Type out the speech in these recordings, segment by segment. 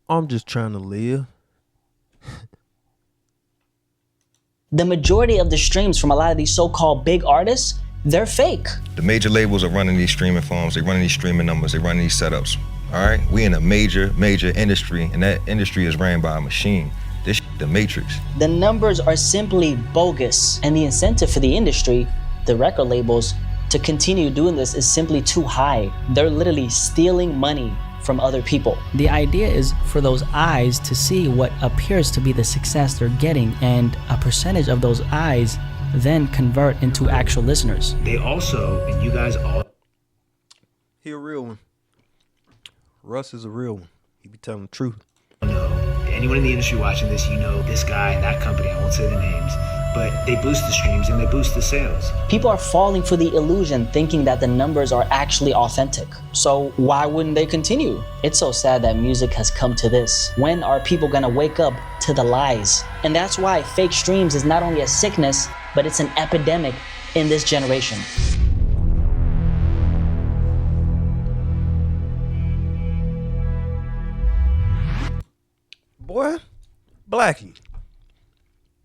I'm just trying to live. The majority of the streams from a lot of these so-called big artists, they're fake. The major labels are running these streaming farms, they're running these streaming numbers, they're running these setups. All right, we in a major industry, and that industry is ran by a machine. This the matrix. The numbers are simply bogus, and the incentive for the industry, the record labels, to continue doing this is simply too high. They're literally stealing money from other people. The idea is for those eyes to see what appears to be the success they're getting, and a percentage of those eyes then convert into actual listeners. They also, and you guys all... He a real one. Russ is a real one. He be telling the truth. know, anyone in the industry watching this, you know this guy, that company, I won't say the names, but they boost the streams and they boost the sales. People are falling for the illusion, thinking that the numbers are actually authentic. So why wouldn't they continue? It's so sad that music has come to this. When are people gonna wake up to the lies? And that's why fake streams is not only a sickness, but it's an epidemic in this generation. Boy, Blackie,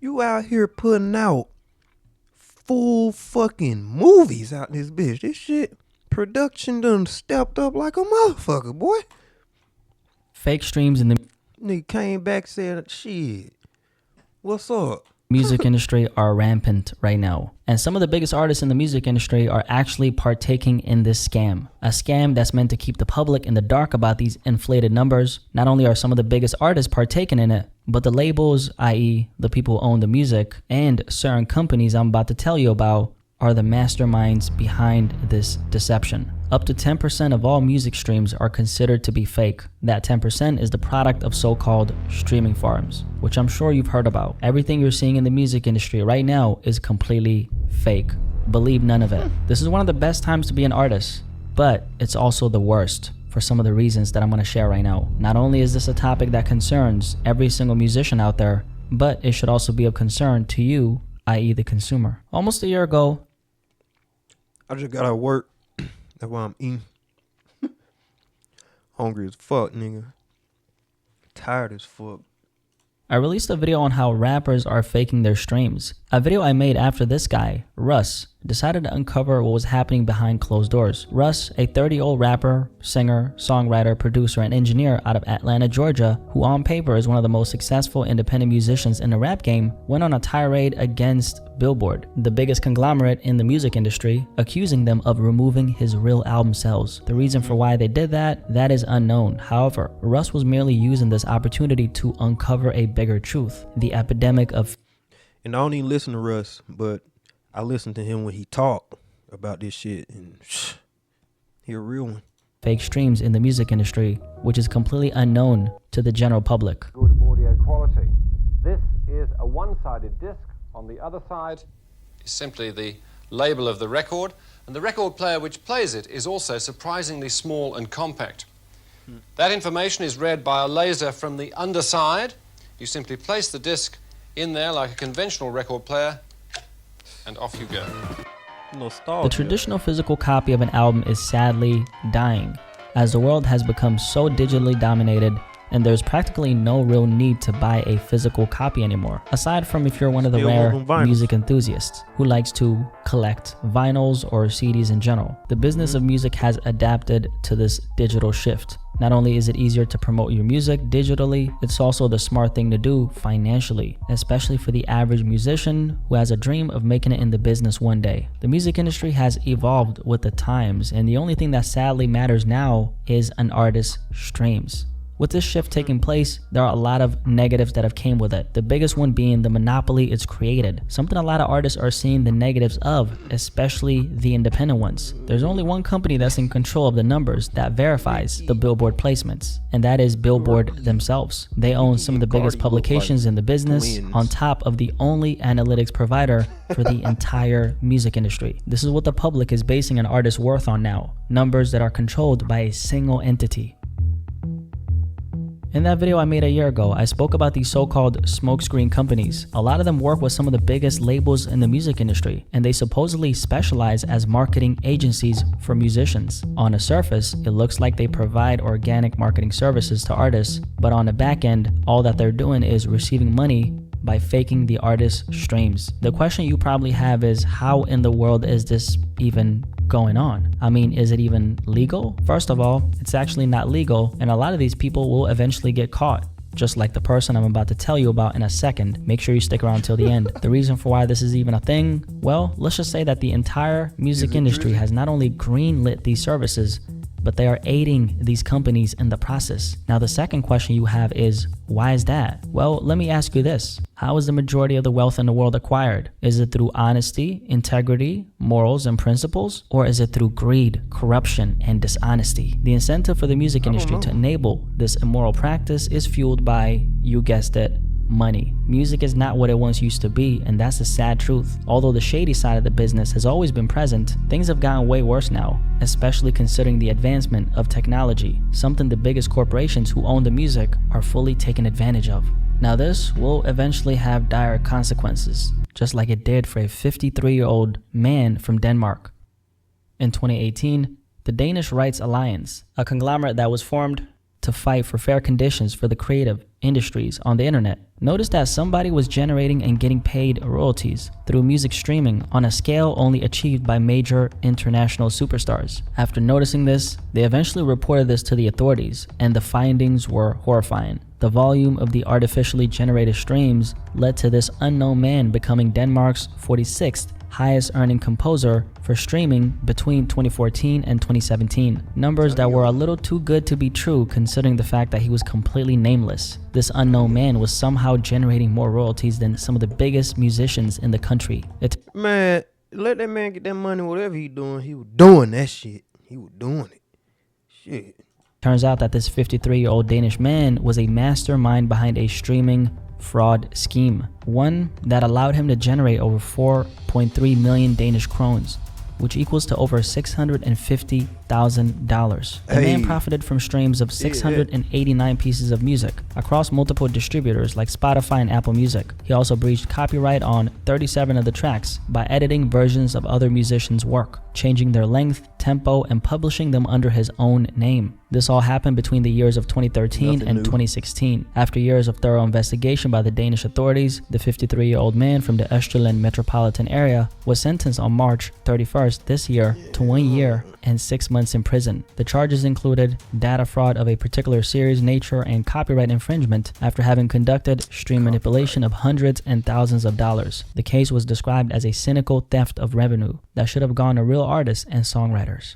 you out here putting out full fucking movies out in this bitch. This shit, production done stepped up like a motherfucker, boy. Fake streams in the Nigga came back saying, shit, what's up? music industry are rampant right now. And some of the biggest artists in the music industry are actually partaking in this scam. A scam that's meant to keep the public in the dark about these inflated numbers. Not only are some of the biggest artists partaking in it, but the labels, i.e. the people who own the music, and certain companies I'm about to tell you about are the masterminds behind this deception. Up to 10% of all music streams are considered to be fake. That 10% is the product of so-called streaming farms, which I'm sure you've heard about. Everything you're seeing in the music industry right now is completely fake. Believe none of it. This is one of the best times to be an artist, but it's also the worst for some of the reasons that I'm going to share right now. Not only is this a topic that concerns every single musician out there, but it should also be of concern to you, i.e. the consumer. Almost a year ago, I just got out of work. That's why I'm eating. Hungry as fuck, nigga. Tired as fuck. I released a video on how rappers are faking their streams. A video I made after this guy, Russ, decided to uncover what was happening behind closed doors. Russ, a 30-year-old rapper, singer, songwriter, producer, and engineer out of Atlanta, Georgia, who on paper is one of the most successful independent musicians in the rap game, went on a tirade against Billboard, the biggest conglomerate in the music industry, accusing them of removing his real album sales. The reason for why they did that is unknown. However, Russ was merely using this opportunity to uncover a bigger truth, the epidemic of... And I don't even listen to Russ, but I listen to him when he talk about this shit, and he a real one. Fake streams in the music industry, which is completely unknown to the general public. Good audio quality. This is a one-sided disc. On the other side is simply the label of the record, and the record player which plays it is also surprisingly small and compact. That information is read by a laser from the underside. You simply place the disc in there like a conventional record player, and off you go. Nostalgia. The traditional physical copy of an album is sadly dying, as the world has become so digitally dominated, and there's practically no real need to buy a physical copy anymore, aside from if you're one of the rare music enthusiasts who likes to collect vinyls or CDs in general. The business of music has adapted to this digital shift. Not only is it easier to promote your music digitally, it's also the smart thing to do financially, especially for the average musician who has a dream of making it in the business one day. The music industry has evolved with the times, and the only thing that sadly matters now is an artist's streams. With this shift taking place, there are a lot of negatives that have came with it. The biggest one being the monopoly it's created. Something a lot of artists are seeing the negatives of, especially the independent ones. There's only one company that's in control of the numbers that verifies the Billboard placements, and that is Billboard themselves. They own some of the biggest publications in the business, on top of the only analytics provider for the entire music industry. This is what the public is basing an artist's worth on now. Numbers that are controlled by a single entity. In that video I made a year ago, I spoke about these so-called smokescreen companies. A lot of them work with some of the biggest labels in the music industry, and they supposedly specialize as marketing agencies for musicians. On the surface, it looks like they provide organic marketing services to artists, but on the back end, all that they're doing is receiving money by faking the artist's streams. The question you probably have is, how in the world is this even going on? I mean, is it even legal? First of all, it's actually not legal, and a lot of these people will eventually get caught, just like the person I'm about to tell you about in a second. Make sure you stick around till the end. The reason for why this is even a thing, well, let's just say that the entire music industry has not only greenlit these services, but they are aiding these companies in the process. Now, the second question you have is, why is that? Well, let me ask you this. How is the majority of the wealth in the world acquired? Is it through honesty, integrity, morals, and principles? Or is it through greed, corruption, and dishonesty? The incentive for the music industry to enable this immoral practice is fueled by, you guessed it, money. Music is not what it once used to be, and that's the sad truth. Although the shady side of the business has always been present, things have gotten way worse now, especially considering the advancement of technology, something the biggest corporations who own the music are fully taking advantage of. Now this will eventually have dire consequences, just like it did for a 53-year-old man from Denmark. In 2018, the Danish Rights Alliance, a conglomerate that was formed to fight for fair conditions for the creative industries on the internet, noticed that somebody was generating and getting paid royalties through music streaming on a scale only achieved by major international superstars. After noticing this, they eventually reported this to the authorities, and the findings were horrifying. The volume of the artificially generated streams led to this unknown man becoming Denmark's 46th highest earning composer for streaming between 2014 and 2017. Numbers that were a little too good to be true considering the fact that he was completely nameless. This unknown man was somehow generating more royalties than some of the biggest musicians in the country. Man, let that man get that money, whatever he doing. He was doing that shit. He was doing it. Shit. Turns out that this 53-year-old Danish man was a mastermind behind a streaming fraud scheme, one that allowed him to generate over 4.3 million Danish krones, which equals to over $650,000. The man profited from streams of 689 pieces of music across multiple distributors like Spotify and Apple Music. He also breached copyright on 37 of the tracks by editing versions of other musicians' work, changing their length, tempo, and publishing them under his own name. This all happened between the years of 2013 and 2016. After years of thorough investigation by the Danish authorities, the 53-year-old man from the Østjylland metropolitan area was sentenced on March 31st this year to 1 year and 6 months in prison. The charges included data fraud of a particular series nature and copyright infringement after having conducted stream manipulation of hundreds and thousands of dollars. The case was described as a cynical theft of revenue that should have gone to real artists and songwriters.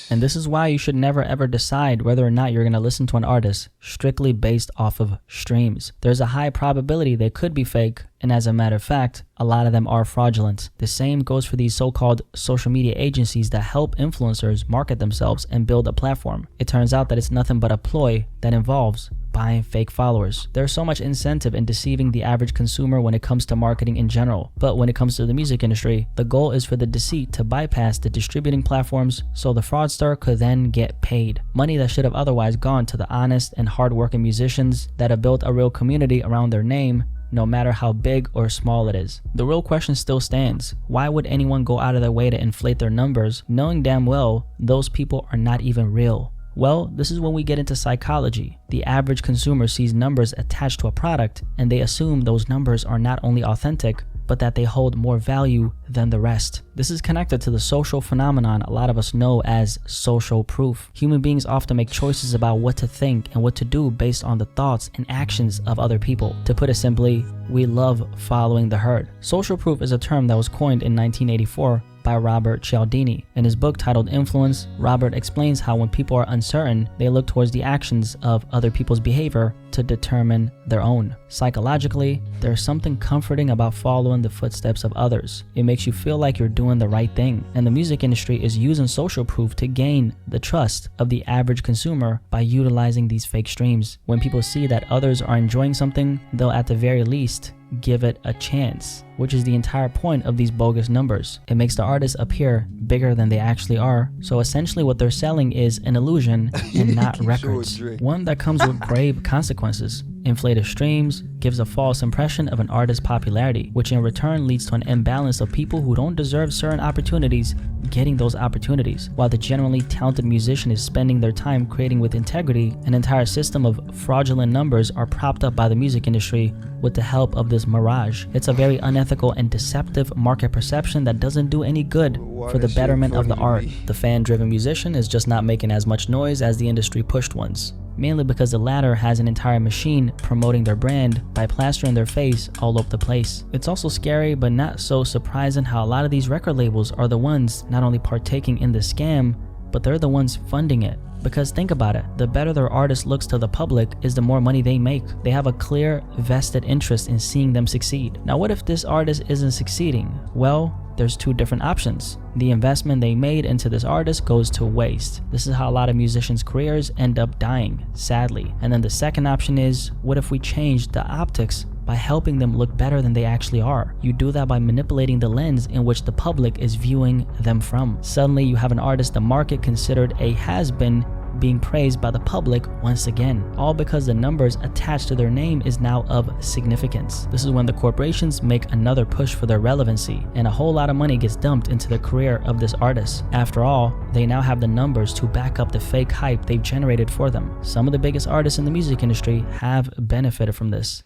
And this is why you should never ever decide whether or not you're going to listen to an artist strictly based off of streams. There's a high probability they could be fake, and as a matter of fact, a lot of them are fraudulent. The same goes for these so-called social media agencies that help influencers market themselves and build a platform. It turns out that it's nothing but a ploy that involves buying fake followers. There's so much incentive in deceiving the average consumer when it comes to marketing in general. But when it comes to the music industry, the goal is for the deceit to bypass the distributing platforms so the fraudster could then get paid. Money that should have otherwise gone to the honest and hardworking musicians that have built a real community around their name, no matter how big or small it is. The real question still stands. Why would anyone go out of their way to inflate their numbers, knowing damn well those people are not even real? Well, this is when we get into psychology. The average consumer sees numbers attached to a product, and they assume those numbers are not only authentic, but that they hold more value than the rest. This is connected to the social phenomenon a lot of us know as social proof. Human beings often make choices about what to think and what to do based on the thoughts and actions of other people. To put it simply, we love following the herd. Social proof is a term that was coined in 1984 by Robert Cialdini. In his book titled Influence, Robert explains how when people are uncertain, they look towards the actions of other people's behavior to determine their own. Psychologically, there's something comforting about following the footsteps of others. It makes you feel like you're doing the right thing. And the music industry is using social proof to gain the trust of the average consumer by utilizing these fake streams. When people see that others are enjoying something, they'll at the very least give it a chance, which is the entire point of these bogus numbers. It makes the artists appear bigger than they actually are. So essentially what they're selling is an illusion and not records. One that comes with grave consequences. Inflated streams gives a false impression of an artist's popularity, which in return leads to an imbalance of people who don't deserve certain opportunities getting those opportunities, while the genuinely talented musician is spending their time creating with integrity. An entire system of fraudulent numbers are propped up by the music industry with the help of this mirage. It's a very unethical and deceptive market perception that doesn't do any good for the betterment of the art. The fan-driven musician is just not making as much noise as the industry-pushed ones, mainly because the latter has an entire machine promoting their brand by plastering their face all over the place. It's also scary but not so surprising how a lot of these record labels are the ones not only partaking in the scam, but they're the ones funding it. Because think about it, the better their artist looks to the public is the more money they make. They have a clear vested interest in seeing them succeed. Now what if this artist isn't succeeding? Well, there's two different options. The investment they made into this artist goes to waste. This is how a lot of musicians' careers end up dying, sadly. And then the second option is, what if we change the optics by helping them look better than they actually are? You do that by manipulating the lens in which the public is viewing them from. Suddenly you have an artist the market considered a has-been being praised by the public once again, all because the numbers attached to their name is now of significance. This is when the corporations make another push for their relevancy, and a whole lot of money gets dumped into the career of this artist. After all, they now have the numbers to back up the fake hype they've generated for them. Some of the biggest artists in the music industry have benefited from this.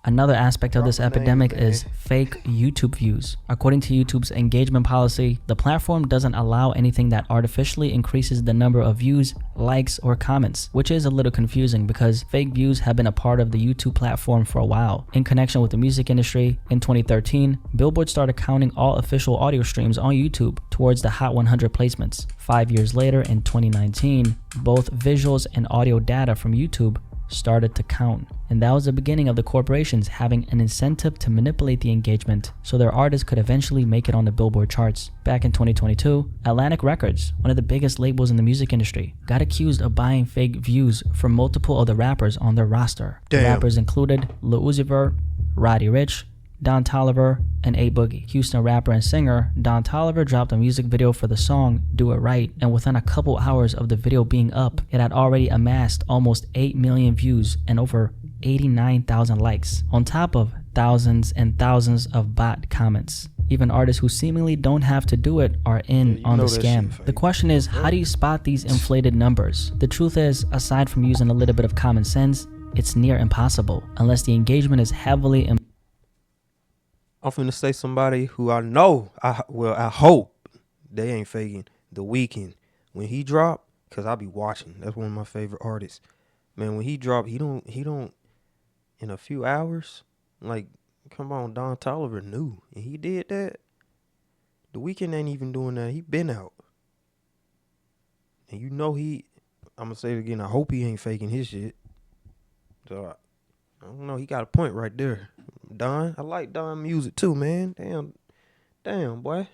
Another aspect of this epidemic is fake YouTube views. According to YouTube's engagement policy, the platform doesn't allow anything that artificially increases the number of views, likes, or comments, which is a little confusing because fake views have been a part of the YouTube platform for a while. In connection with the music industry, in 2013, Billboard started counting all official audio streams on YouTube towards the Hot 100 placements. 5 years later, in 2019, both visuals and audio data from YouTube started to count. And that was the beginning of the corporations having an incentive to manipulate the engagement so their artists could eventually make it on the Billboard charts. Back in 2022, Atlantic Records, one of the biggest labels in the music industry, got accused of buying fake views from multiple of the rappers on their roster. The rappers included Lil Uzi Vert, Roddy Ricch, Don Toliver, and A Boogie. Houston rapper and singer Don Toliver dropped a music video for the song Do It Right, and within a couple hours of the video being up, it had already amassed almost 8 million views and over 89,000 likes, on top of thousands and thousands of bot comments. Even artists who seemingly don't have to do it are in on the scam. The question is, how do you spot these inflated numbers? The truth is, aside from using a little bit of common sense, it's near impossible, unless the engagement is heavily I'm finna say somebody who I know, I hope they ain't faking. The Weeknd, when he drop, cause I be watching. That's one of my favorite artists. Man, when he drop, he don't in a few hours. Like, come on, Don Toliver knew, and he did that. The Weeknd ain't even doing that. He been out, and you know I'm gonna say it again. I hope he ain't faking his shit. So I don't know. He got a point right there. Don, I like Don music too, man. Damn, boy.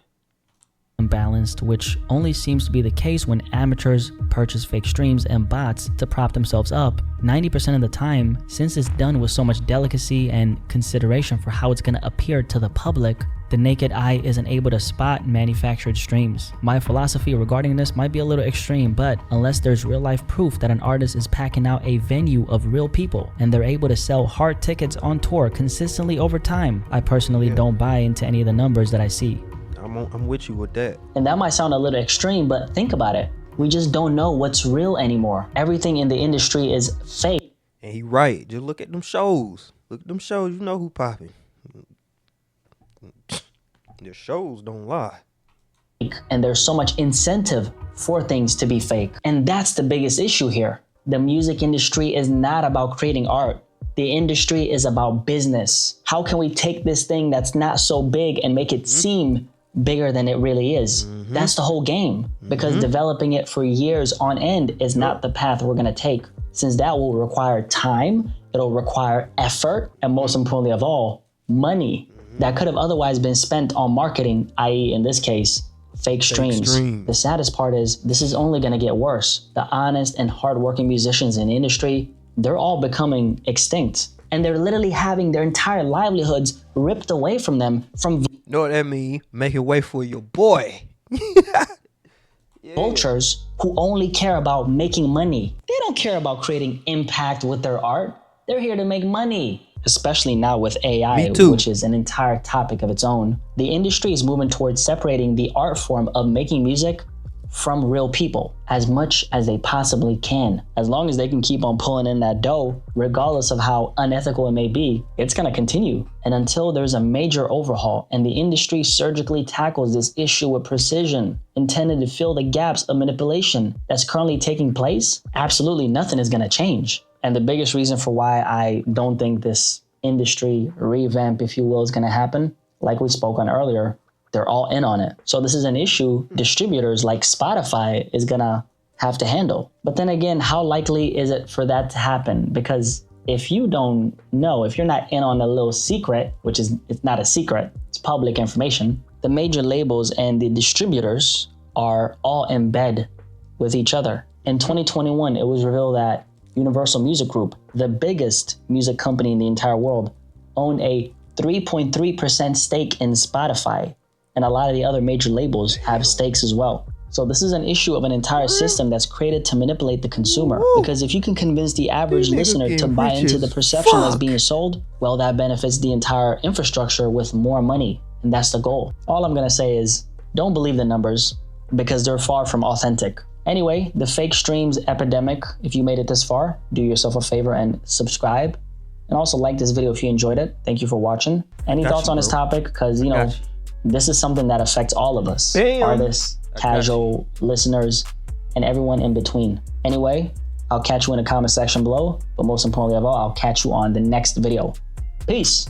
Imbalanced, which only seems to be the case when amateurs purchase fake streams and bots to prop themselves up. 90% of the time, since it's done with so much delicacy and consideration for how it's going to appear to the public, the naked eye isn't able to spot manufactured streams. My philosophy regarding this might be a little extreme, but unless there's real life proof that an artist is packing out a venue of real people and they're able to sell hard tickets on tour consistently over time, I personally don't buy into any of the numbers that I see. I'm with you with that. And that might sound a little extreme, but think about it. We just don't know what's real anymore. Everything in the industry is fake. And he right. Just look at them shows. Look at them shows. You know who popping. The shows don't lie. And there's so much incentive for things to be fake. And that's the biggest issue here. The music industry is not about creating art. The industry is about business. How can we take this thing that's not so big and make it seem bigger than it really is? That's the whole game, because developing it for years on end is not the path we're gonna take, since that will require time, it'll require effort, and most importantly of all, money that could have otherwise been spent on marketing, i.e. in this case, fake streams. The saddest part is this is only gonna get worse. The honest and hardworking musicians in the industry they're all becoming extinct. And they're literally having their entire livelihoods ripped away from them from Know what that mean? Making way for your boy. vultures who only care about making money. They don't care about creating impact with their art. They're here to make money. Especially now with AI, which is an entire topic of its own. The industry is moving towards separating the art form of making music from real people as much as they possibly can. As long as they can keep on pulling in that dough, regardless of how unethical it may be, it's gonna continue. And until there's a major overhaul and the industry surgically tackles this issue with precision, intended to fill the gaps of manipulation that's currently taking place, absolutely nothing is gonna change. And the biggest reason for why I don't think this industry revamp, if you will, is gonna happen, like we spoke on earlier, they're all in on it. So this is an issue distributors like Spotify is gonna have to handle. But then again, how likely is it for that to happen? Because if you don't know, if you're not in on a little secret, which is, it's not a secret, it's public information, the major labels and the distributors are all in bed with each other. In 2021, it was revealed that Universal Music Group, the biggest music company in the entire world, owned a 3.3% stake in Spotify. And a lot of the other major labels have stakes as well. So this is an issue of an entire system that's created to manipulate the consumer. Because if you can convince the average listener to buy into the perception that's being sold, well, that benefits the entire infrastructure with more money. And that's the goal. All I'm gonna say is, don't believe the numbers because they're far from authentic. Anyway, the fake streams epidemic, if you made it this far, do yourself a favor and subscribe. And also like this video if you enjoyed it. Thank you for watching. Any thoughts on this topic? Because, you know, this is something that affects all of us. Artists, casual listeners, and everyone in between. Anyway, I'll catch you in the comment section below. But most importantly of all, I'll catch you on the next video. Peace.